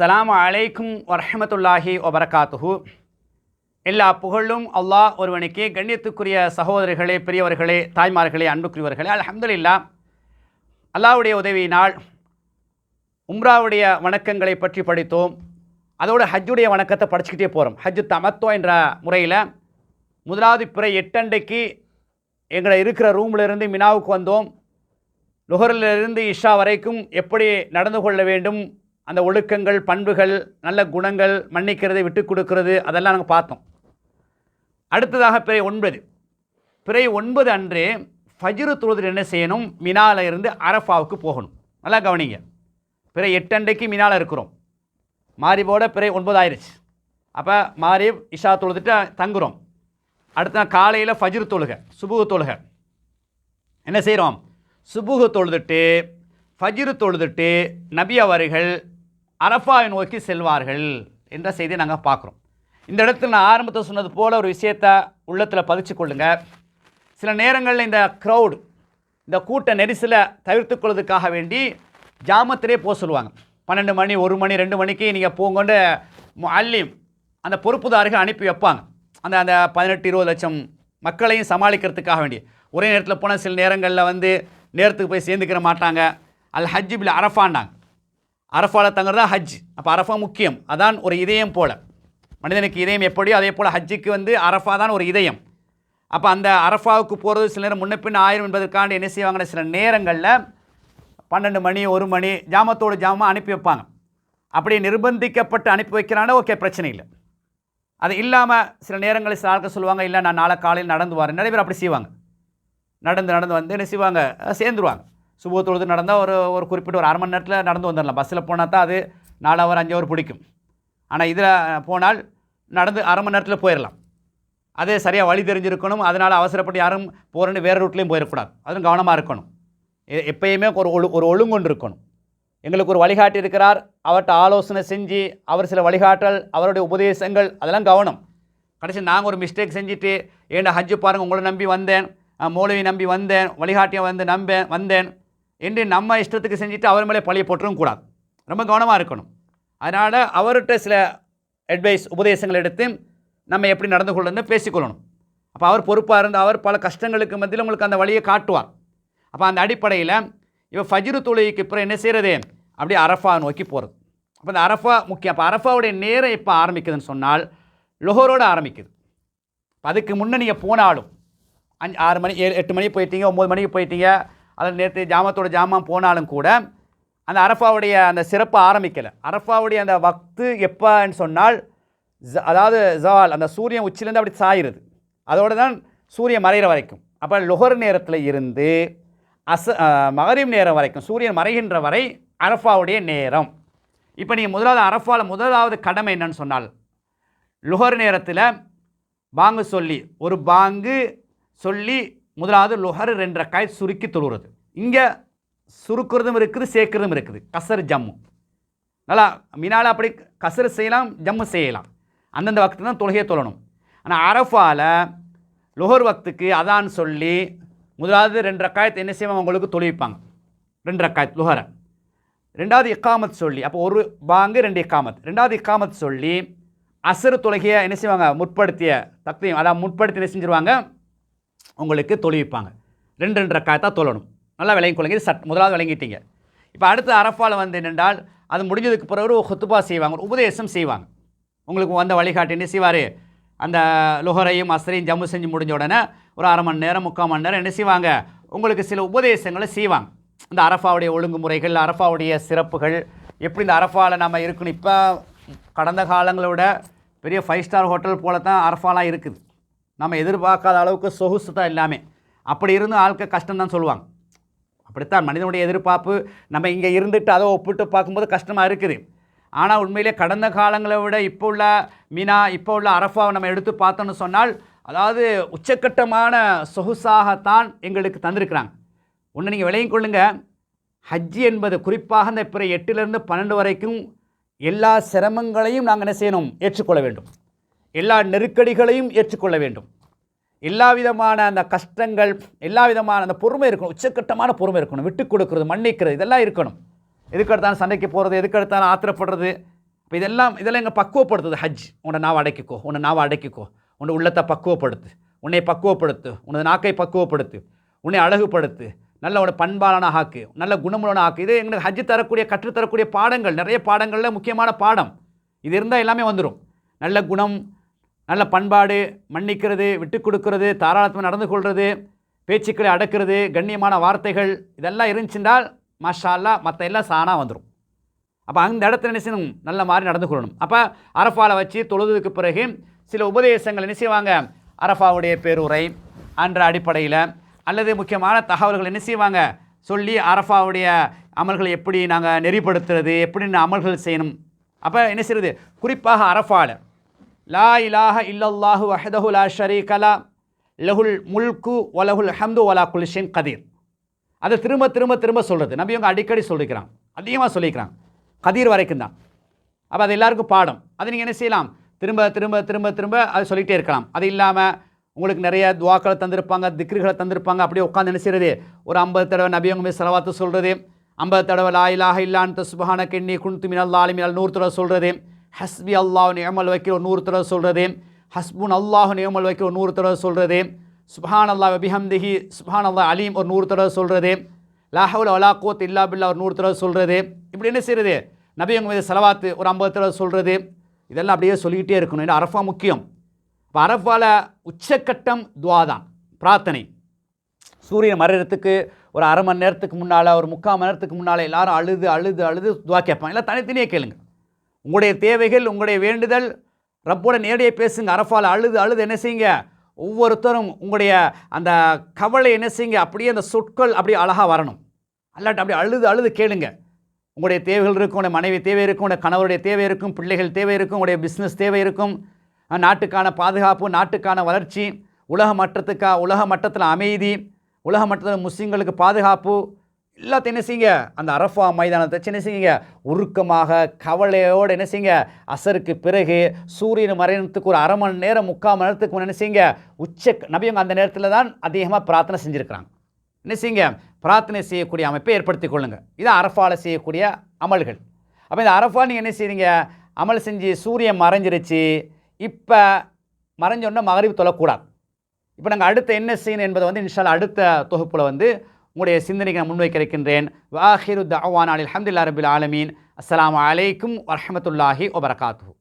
அஸ்ஸலாமு அலைக்கும் வரஹ்மத்துல்லாஹி வபரகாத்துஹு. எல்லா புகழும் அல்லாஹ் ஒருவனுக்கே. கண்ணியத்துக்குரிய சகோதரர்களே, பெரியவர்களே, தாய்மார்களே, அன்புக்குரியவர்களே, அல்ஹம்துலில்லாஹ் அல்லாஹ்வுடைய உதவியினால் உம்ராவுடைய வணக்கங்களை பற்றி படித்தோம். அதோடு ஹஜ்ஜுடைய வணக்கத்தை படிச்சுக்கிட்டே போகிறோம். ஹஜ்ஜு தமத்தோ என்ற முறையில் முதலாவது பிறை 8 அன்றைக்கு எங்களை இருக்கிற ரூமிலிருந்து மினாவுக்கு வந்தோம். லுஹரிலிருந்து இஷா வரைக்கும் எப்படி நடந்து கொள்ள வேண்டும், அந்த ஒழுக்கங்கள், பண்புகள், நல்ல குணங்கள், மன்னிக்கிறது, விட்டு கொடுக்கிறது, அதெல்லாம் நாங்கள் பார்த்தோம். அடுத்ததாக பிறை 9 அன்று ஃபஜ்ரு தொழுது என்ன செய்யணும், மினால இருந்து அரஃபாவுக்கு போகணும். நல்லா கவனிங்க. பிறை 8 அன்றைக்கு மினால இருக்கிறோம். மாரிபோட பிறை 9 ஆயிடுச்சு. அப்போ மாரிப் இஷா தொழுதுட்டு தங்குறோம். அடுத்த காலையில் ஃபஜ்ரு தொழுகை, சுபுகு தொழுகை. என்ன செய்கிறோம், சுபுகு தொழுதுட்டு ஃபஜ்ரு தொழுதுட்டு நபி அவர்கள் அரஃபாவை நோக்கி செல்வார்கள் என்ற செய்தியை நாங்கள் பார்க்குறோம். இந்த இடத்துல நான் ஆரம்பத்தில் சொன்னது போல் ஒரு விஷயத்தை உள்ளத்தில் பதிச்சு கொள்ளுங்க. சில நேரங்களில் இந்த க்ரௌடு, இந்த கூட்ட நெரிசலை தவிர்த்து கொள்வதற்காக வேண்டி ஜாமத்திலே போக சொல்லுவாங்க. 12 மணி, 1 மணி, 2 மணிக்கு நீங்கள் போங்கொண்டு முஅல்லிம் அந்த பொறுப்புதாரிகள் அனுப்பி வைப்பாங்க. அந்த 18-20 லட்சம் மக்களையும் சமாளிக்கிறதுக்காக வேண்டி. ஒரே நேரத்தில் போனால் சில நேரங்களில் நேரத்துக்கு போய் சேர்ந்துக்கிற மாட்டாங்க. அல் ஹஜ் பில் அரஃபான்னாங்க. அரஃபாவில் தங்குறதா ஹஜ். அப்போ அரஃபா முக்கியம். அதான் ஒரு இதயம் போல், மனிதனுக்கு இதயம் எப்படியோ அதே போல் ஹஜ்ஜுக்கு அரஃபா தான் ஒரு இதயம். அப்போ அந்த அரஃபாவுக்கு போகிறது சில நேரம் முன்ன பின் ஆயிரம் என்பதற்காண்டி என்ன செய்வாங்கன்னா, சில நேரங்களில் 12 மணி, 1 மணி ஜாமத்தோடு ஜாமமாக அனுப்பி வைப்பாங்க. அப்படி நிர்பந்திக்கப்பட்டு அனுப்பி வைக்கிறானே, ஓகே, பிரச்சனை இல்லை. அது இல்லாமல் சில நேரங்களில் சில ஆட்கள் சொல்லுவாங்க, இல்லை நான் நாளை காலையில் நடந்து வரேன். நிறைய பேர் அப்படி செய்வாங்க. நடந்து வந்து என்ன செய்வாங்க, சேர்ந்துருவாங்க. சுப தொழுது நடந்தால் ஒரு குறிப்பிட்ட ஒரு 1/2 மணி நேரத்தில் நடந்து வந்துடலாம். பஸ்ஸில் போனால் தான் அது 4 ஹவர் 5 ஹவர் பிடிக்கும். ஆனால் இதில் போனால் நடந்து 1/2 மணி நேரத்தில் போயிடலாம். அது சரியாக வழி தெரிஞ்சிருக்கணும். அதனால் அவசரப்பட்டு யாரும் போகிறேன்னு வேறு ரூட்லேயும் போயிடக்கூடாது. அதுவும் கவனமாக இருக்கணும். எப்பயுமே ஒரு ஒழுங்கொண்டு இருக்கணும். எங்களுக்கு ஒரு வழிகாட்டி இருக்கிறார், அவர்கிட்ட ஆலோசனை செஞ்சு அவர் சில வழிகாட்டல், அவருடைய உபதேசங்கள், அதெல்லாம் கவனம். கடைசி நாங்கள் ஒரு மிஸ்டேக் செஞ்சுட்டு, ஏன்டா ஹஜ்ஜு பாருங்கள், உங்களை நம்பி வந்தேன், மௌலவி நம்பி வந்தேன், வழிகாட்டியை வந்தேன் என்று நம்ம இஷ்டத்துக்கு செஞ்சுட்டு அவர் மேலே பழிய போட்டுரும் கூடாது. ரொம்ப கவனமாக இருக்கணும். அதனால் அவர்கிட்ட சில அட்வைஸ், உபதேசங்கள் எடுத்து நம்ம எப்படி நடந்து கொள்ளணும்னு பேசிக்கொள்ளணும். அப்போ அவர் பொறுப்பாக இருந்து அவர் பல கஷ்டங்களுக்கு மத்தியில் உங்களுக்கு அந்த வழியை காட்டுவார். அப்போ அந்த அடிப்படையில் இப்போ ஃபஜ்ரு தொழுகைக்கு அப்புறம் என்ன செய்கிறது, அப்படியே அரஃபா நோக்கி போகிறது. அப்போ இந்த அரஃபா முக்கியம். அப்போ அரஃபாவுடைய நேரம் எப்போ ஆரம்பிக்குதுன்னு சொன்னால் லுஹரோடு ஆரம்பிக்குது. அதுக்கு முன்னே நீங்கள் போனாலும் 6 மணி 8 மணிக்கு போயிட்டீங்க, 9 மணிக்கு போயிட்டீங்க, அதில் நேற்று ஜாமத்தோட ஜாமான் போனாலும் கூட அந்த அரஃபாவுடைய அந்த சிறப்பு ஆரம்பிக்கலை. அரஃபாவுடைய அந்த வக்து எப்போன்னு சொன்னால், அதாவது ஜவால், அந்த சூரியன் உச்சிலேருந்து அப்படி சாயிறது, அதோடு தான் சூரியன் மறைகிற வரைக்கும். அப்போ லுஹர் நேரத்தில் இருந்து மகரிப் நேரம் வரைக்கும், சூரியன் மறைகின்ற வரை அரஃபாவுடைய நேரம். இப்போ நீங்கள் முதலாவது கடமை என்னன்னு சொன்னால், லுஹர் நேரத்தில் பாங்கு சொல்லி, ஒரு பாங்கு சொல்லி முதலாவது லுஹர் 2 ரக்காயத் சுருக்கி தொழுகிறது. இங்கே சுருக்கிறதும் இருக்குது, சேர்க்கிறதும் இருக்குது. கசர் ஜம்மு நல்லா மினால அப்படி கசர் செய்யலாம், ஜம்மு செய்யலாம். அந்தந்த வக்து தான் தொழுகையை தொழணும். ஆனால் அரஃபாவில் லுஹர் வக்துக்கு அதான் சொல்லி முதலாவது 2 ரக்காயத் என்ன செய்வாங்க, உங்களுக்கு தொழுவிப்பாங்க. 2 ரக்காயத் லுஹரை. 2வது இக்காமத் சொல்லி, அப்போ ஒரு பாங்கு 2 இக்காமத். 2வது இக்காமத் சொல்லி அசர் தொழுகையை என்ன செய்வாங்க, முற்படுத்திய தக்தீம், அதான் முற்படுத்தி என்ன செஞ்சுருவாங்க, உங்களுக்கு தொழுவிப்பாங்க. 2 ரக்காயத்தாக தொழணும். நல்லா விளங்கி கொள்ளுங்க. இது முதலாவது விளங்கிட்டீங்க. இப்போ அடுத்து அரஃபாவில் என்னென்றால், அது முடிஞ்சதுக்கு பிறகு ஒரு ஹுத்துபா செய்வாங்க, ஒரு உபதேசம் செய்வாங்க. உங்களுக்கு வந்த வழிகாட்டி என்ன செய்வார், அந்த லுஹரையும் அசரையும் ஜம்மு செஞ்சு முடிஞ்ச உடனே ஒரு 1/2 மணி நேரம் 3/4 மணி நேரம் என்ன செய்வாங்க, உங்களுக்கு சில உபதேசங்களை செய்வாங்க. இந்த அரஃபாவுடைய ஒழுங்குமுறைகள், அரஃபாவுடைய சிறப்புகள், எப்படி இந்த அரஃபாவில் நம்ம இருக்கணும். இப்போ கடந்த காலங்களோட பெரிய 5 ஸ்டார் ஹோட்டல் போல தான் அரஃபாலாம் இருக்குது. நம்ம எதிர்பார்க்காத அளவுக்கு சொகுசு தான் எல்லாமே. அப்படி இருந்து ஆட்கள் கஷ்டம்தான் சொல்லுவாங்க. அப்படித்தான் மனிதனுடைய எதிர்பார்ப்பு. நம்ம இங்கே இருந்துட்டு அதை ஒப்பிட்டு பார்க்கும்போது கஷ்டமாக இருக்குது. ஆனால் உண்மையிலே கடந்த காலங்களை விட இப்போ உள்ள மினா, இப்போ உள்ள அரஃபாவை நம்ம எடுத்து பார்த்தோன்னு சொன்னால், அதாவது உச்சக்கட்டமான சொகுசாகத்தான் எங்களுக்கு தந்திருக்கிறாங்க. ஒன்று நீங்கள் விளங்கிக் கொள்ளுங்க, ஹஜ்ஜி என்பது குறிப்பாக இந்த பிற 8லிருந்து 12 வரைக்கும் எல்லா சிரமங்களையும் நாங்கள் என்ன செய்யணும், ஏற்றுக்கொள்ள வேண்டும். எல்லா நெருக்கடிகளையும் ஏற்றுக்கொள்ள வேண்டும். எல்லா விதமான அந்த கஷ்டங்கள், எல்லா விதமான அந்த பொறுமை இருக்கணும், உச்சக்கட்டமான பொறுமை இருக்கணும், விட்டு கொடுக்குறது, மன்னிக்கிறது, இதெல்லாம் இருக்கணும். எதுக்கெடுத்தாலும் சண்டைக்கு போகிறது, எதுக்கெடுத்தாலும் ஆத்திரப்படுறது, இப்போ இதெல்லாம் இங்கே பக்குவப்படுத்துது ஹஜ். உன்னை நாவை அடக்கிக்கோ, உன்னை உள்ளத்தை பக்குவப்படுத்து, உன்னை பக்குவப்படுத்து, உனது நாக்கை பக்குவப்படுத்து, உன்னை அழகுபடுத்து, நல்ல உன பண்பாலான ஆக்கு, நல்ல குணமுள்ள ஆக்கு. இது எங்களுக்கு ஹஜ் கற்றுத்தரக்கூடிய பாடங்கள், நிறைய பாடங்களில் முக்கியமான பாடம். இது இருந்தால் எல்லாமே வந்துடும். நல்ல குணம், நல்ல பண்பாடு, மன்னிக்கிறது, விட்டு கொடுக்கறது, தாராளத்தமாக நடந்து கொள்வது, பேச்சுக்களை அடக்கிறது, கண்ணியமான வார்த்தைகள், இதெல்லாம் இருந்துச்சுன்றால் மாஷா அல்லாஹ் மற்ற எல்லாம் சாணா வந்துடும். அப்போ அந்த இடத்துல என்ன செய்யணும், நல்ல மாதிரி நடந்து கொள்ளணும். அப்போ அரஃபாவில் வச்சு தொழுதுக்கு பிறகு சில உபதேசங்கள் என்ன செய்வாங்க, அரஃபாவுடைய பேருரை என்ற அடிப்படையில் அல்லது முக்கியமான தகவல்கள் என்ன செய்வாங்க சொல்லி அரஃபாவுடைய அமல்களை எப்படி நாங்கள் நெறிப்படுத்துறது, எப்படி அமல்கள் செய்யணும். அப்போ என்ன செய்கிறது, குறிப்பாக அரஃபாவில் லா இலாஹ இல்லல்லாஹு வஹ்தஹு லா ஷரீக லஹ் லஹுல் முல்கு வலஹுல் ஹம்து வலா குல்லி ஷைஇன் கதீர். அதை திரும்ப திரும்ப திரும்ப சொல்கிறது நபி அவங்க அடிக்கடி சொல்லிக்கிறாங்க, அதிகமாக சொல்லிக்கிறாங்க, கதீர் வரைக்கும் தான். அப்போ அது எல்லாருக்கும் பாடம். அதை நீங்கள் என்ன செய்யலாம், திரும்ப திரும்ப திரும்ப திரும்ப அது சொல்லிகிட்டே இருக்கலாம். அது இல்லாமல் உங்களுக்கு நிறைய துவாக்களை தந்திருப்பாங்க, திக்ருகளை தந்திருப்பாங்க. அப்படியே உட்காந்து என்ன செய்கிறது, ஒரு 50 தடவை நபி அவங்க ஸலவாத்து சொல்கிறது, 50 தடவை லா இலாஹ இல்லா அன்த சுப்ஹானக இன்னி குன்து மினல் ஸாலிமீன் 100 தடவை சொல்கிறது, ஹஸ்பி அல்லாஹு நிஅமல் வக்கீல் 100 தடவை சொல்கிறது, ஹஸ்புன் அல்லாஹு நிஅமல் வக்கீல் 100 தடவை சொல்கிறது, சுப்ஹான் அல்லாஹ் வபிஹம்திஹி சுப்ஹான் அல்லாஹ் அலீம் 100 தடவை சொல்கிறது, லா ஹவ்ல வலா குவத்த இல்லா பில்லாஹ் 100 தடவை சொல்கிறது. இப்படி என்ன செய்கிறது, நபி அவங்க மீது ஸலவாத்து ஒரு 50 தடவை சொல்கிறது. இதெல்லாம் அப்படியே சொல்லிக்கிட்டே இருக்கணும். ஏன்னா அரஃபா முக்கியம். இப்போ அரஃபாவில் உச்சக்கட்டம் துவா தான், பிரார்த்தனை. சூரியன் மறைகிறதுக்கு ஒரு அரை மணி நேரத்துக்கு முன்னால், ஒரு 3/4 மணி நேரத்துக்கு முன்னால் எல்லாரும் அழுது அழுது அழுது துவா கேட்பாங்க. எல்லாம் தனித்தனியே கேளுங்க. உங்களுடைய தேவைகள், உங்களுடைய வேண்டுதல் ரப்போட நேரடியாக பேசுங்க. அரஃபாவில் அழுது அழுது என்ன செய்யுங்க, ஒவ்வொருத்தரும் உங்களுடைய அந்த கவலை என்ன செய்யுங்க, அப்படியே அந்த சொற்கள் அப்படியே அழகாக வரணும். அல்லாட்ட அப்படி அழுது அழுது கேளுங்க. உங்களுடைய தேவைகள் இருக்கும், உங்களுடைய மனைவி தேவை இருக்கும், உங்களுடைய கணவருடைய தேவை இருக்கும், பிள்ளைகள் தேவை இருக்கும், உங்களுடைய பிஸ்னஸ் தேவை இருக்கும், நாட்டுக்கான பாதுகாப்பு, நாட்டுக்கான வளர்ச்சி, உலக மட்டத்தில் அமைதி, உலக மட்டத்தில் முஸ்லீம்களுக்கு பாதுகாப்பு, எல்லாத்தையும் என்ன செய்யுங்க, அந்த அரஃபா மைதானத்தை என்ன செய்யுங்க, உருக்கமாக கவலையோடு என்ன செய்யுங்க, அசருக்கு பிறகு சூரியன் மறைனத்துக்கு ஒரு அரை மணி நேரம் 3/4 மணி நேரத்துக்கு என்ன செய்யுங்க, நபியவங்க அந்த நேரத்தில் தான் அதிகமாக பிரார்த்தனை செஞ்சுருக்கிறாங்க. என்ன செய்யுங்க, பிரார்த்தனை செய்யக்கூடிய அமைப்பை ஏற்படுத்தி கொள்ளுங்கள். இது அரஃபாவில் செய்யக்கூடிய அமல்கள். அப்போ இந்த அரஃபா நீங்கள் என்ன செய்றீங்க, அமல் செஞ்சு சூரியன் மறைஞ்சிருச்சு, இப்போ மறைஞ்சோன்னா மகரிப் தொழக்கூடாது. இப்போ நாங்கள் அடுத்து என்ன செய்யணும் என்பதை இன்ஷா அல்லாஹ் அடுத்த தொகுப்பில் உங்களுடைய சிந்தனைக்கு நான் முன்வைக்க இருக்கின்றேன். வாஹிரு தஅவானா அல்ஹம்துலில்லாஹி ரப்பில் ஆலமீன். அஸ்ஸலாமு அலைக்கும் வரஹ்மத்துல்லாஹி வபரகாத்துஹு.